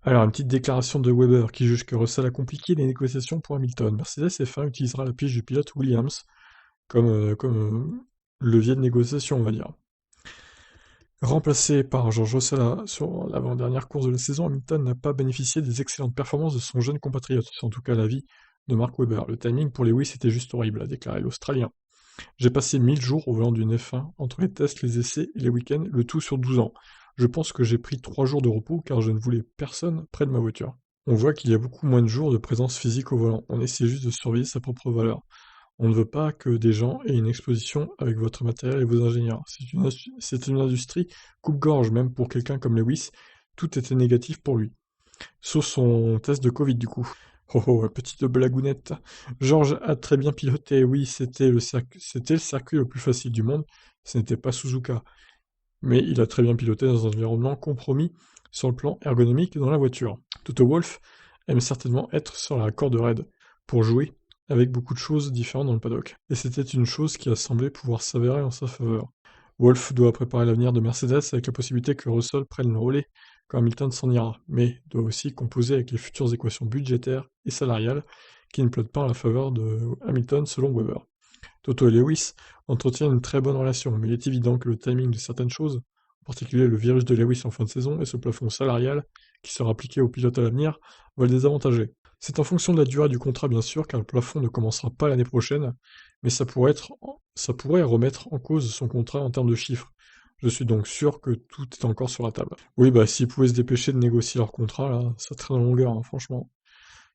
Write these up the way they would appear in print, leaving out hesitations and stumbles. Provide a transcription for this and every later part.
Alors, une petite déclaration de Weber qui juge que Russell a compliqué les négociations pour Hamilton. Mercedes F1 utilisera la pige du pilote Williams comme levier de négociation, on va dire. Remplacé par George Russell sur l'avant-dernière course de la saison, Hamilton n'a pas bénéficié des excellentes performances de son jeune compatriote, c'est en tout cas l'avis de Mark Webber. Le timing pour Lewis était juste horrible, a déclaré l'Australien. J'ai passé 1000 jours au volant d'une F1, entre les tests, les essais et les week-ends, le tout sur 12 ans. Je pense que j'ai pris 3 jours de repos car je ne voulais personne près de ma voiture. On voit qu'il y a beaucoup moins de jours de présence physique au volant, on essaie juste de surveiller sa propre valeur. On ne veut pas que des gens aient une exposition avec votre matériel et vos ingénieurs. C'est une industrie coupe-gorge, même pour quelqu'un comme Lewis, tout était négatif pour lui. Sauf son test de Covid du coup. Oh oh, petite blagounette. Georges a très bien piloté, oui, c'était le circuit le plus facile du monde, ce n'était pas Suzuka. Mais il a très bien piloté dans un environnement compromis sur le plan ergonomique dans la voiture. Toto Wolff aime certainement être sur la corde raide pour jouer avec beaucoup de choses différentes dans le paddock. Et c'était une chose qui a semblé pouvoir s'avérer en sa faveur. Wolff doit préparer l'avenir de Mercedes avec la possibilité que Russell prenne le relais quand Hamilton s'en ira, mais doit aussi composer avec les futures équations budgétaires et salariales qui ne plaident pas en la faveur de Hamilton selon Weber. Toto et Lewis entretiennent une très bonne relation, mais il est évident que le timing de certaines choses, en particulier le virus de Lewis en fin de saison et ce plafond salarial qui sera appliqué aux pilotes à l'avenir, va le désavantager. C'est en fonction de la durée du contrat bien sûr, car le plafond ne commencera pas l'année prochaine, mais ça pourrait remettre en cause son contrat en termes de chiffres. Je suis donc sûr que tout est encore sur la table. Oui, bah s'ils pouvaient se dépêcher de négocier leur contrat, là, ça traîne en longueur, hein, franchement.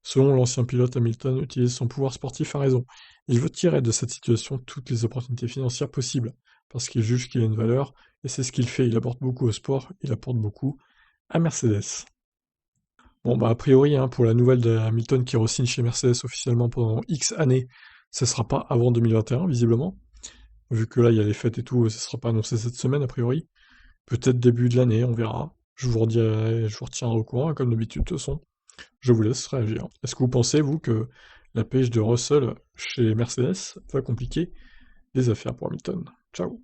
Selon l'ancien pilote, Hamilton utilise son pouvoir sportif à raison. Il veut tirer de cette situation toutes les opportunités financières possibles, parce qu'il juge qu'il a une valeur, et c'est ce qu'il fait. Il apporte beaucoup au sport, il apporte beaucoup à Mercedes. Bon, bah, a priori, hein, pour la nouvelle de Hamilton qui re-signe chez Mercedes officiellement pendant X années, ce sera pas avant 2021, visiblement. Vu que là, il y a les fêtes et tout, ce sera pas annoncé cette semaine, a priori. Peut-être début de l'année, on verra. Je vous retiendrai au courant, hein, comme d'habitude, de toute façon. Je vous laisse réagir. Est-ce que vous pensez, vous, que la pêche de Russell chez Mercedes va compliquer les affaires pour Hamilton? Ciao.